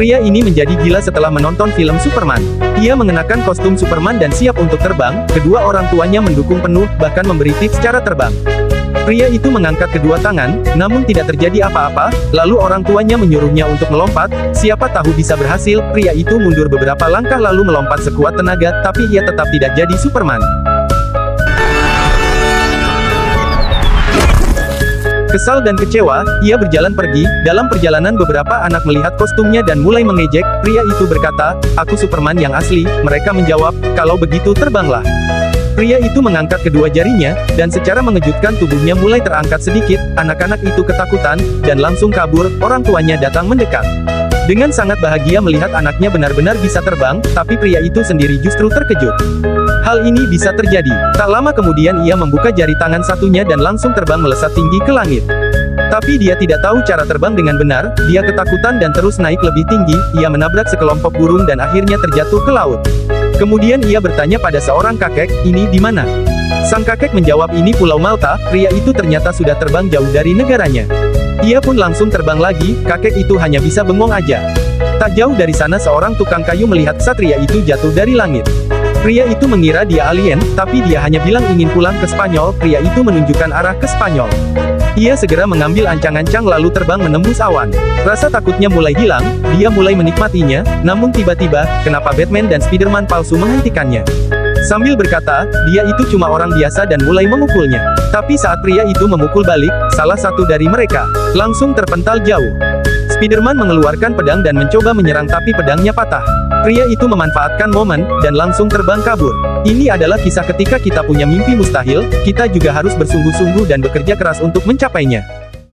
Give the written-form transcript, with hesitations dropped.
Pria ini menjadi gila setelah menonton film Superman. Ia mengenakan kostum Superman dan siap untuk terbang. Kedua orang tuanya mendukung penuh, bahkan memberi tips cara terbang. Pria itu mengangkat kedua tangan, namun tidak terjadi apa-apa. Lalu orang tuanya menyuruhnya untuk melompat. Siapa tahu bisa berhasil. Pria itu mundur beberapa langkah lalu melompat sekuat tenaga, tapi ia tetap tidak jadi Superman. Kesal dan kecewa, ia berjalan pergi. Dalam perjalanan beberapa anak melihat kostumnya dan mulai mengejek. Pria itu berkata, "Aku Superman yang asli." Mereka menjawab, "Kalau begitu terbanglah." Pria itu mengangkat kedua jarinya, dan secara mengejutkan tubuhnya mulai terangkat sedikit. Anak-anak itu ketakutan, dan langsung kabur. Orang tuanya datang mendekat. Dengan sangat bahagia melihat anaknya benar-benar bisa terbang, tapi pria itu sendiri justru terkejut. Hal ini bisa terjadi. Tak lama kemudian ia membuka jari tangan satunya dan langsung terbang melesat tinggi ke langit. Tapi dia tidak tahu cara terbang dengan benar, dia ketakutan dan terus naik lebih tinggi. Ia menabrak sekelompok burung dan akhirnya terjatuh ke laut. Kemudian ia bertanya pada seorang kakek, "Ini di mana?" Sang kakek menjawab, "Ini Pulau Malta." Pria itu ternyata sudah terbang jauh dari negaranya. Ia pun langsung terbang lagi. Kakek itu hanya bisa bengong aja. Tak jauh dari sana seorang tukang kayu melihat satria itu jatuh dari langit. Pria itu mengira dia alien, tapi dia hanya bilang ingin pulang ke Spanyol. Pria itu menunjukkan arah ke Spanyol. Ia segera mengambil ancang-ancang lalu terbang menembus awan. Rasa takutnya mulai hilang, dia mulai menikmatinya, namun tiba-tiba, kenapa Batman dan Spiderman palsu menghentikannya? Sambil berkata, dia itu cuma orang biasa dan mulai memukulnya. Tapi saat pria itu memukul balik, salah satu dari mereka langsung terpental jauh. Spiderman mengeluarkan pedang dan mencoba menyerang tapi pedangnya patah. Pria itu memanfaatkan momen, dan langsung terbang kabur. Ini adalah kisah ketika kita punya mimpi mustahil, kita juga harus bersungguh-sungguh dan bekerja keras untuk mencapainya.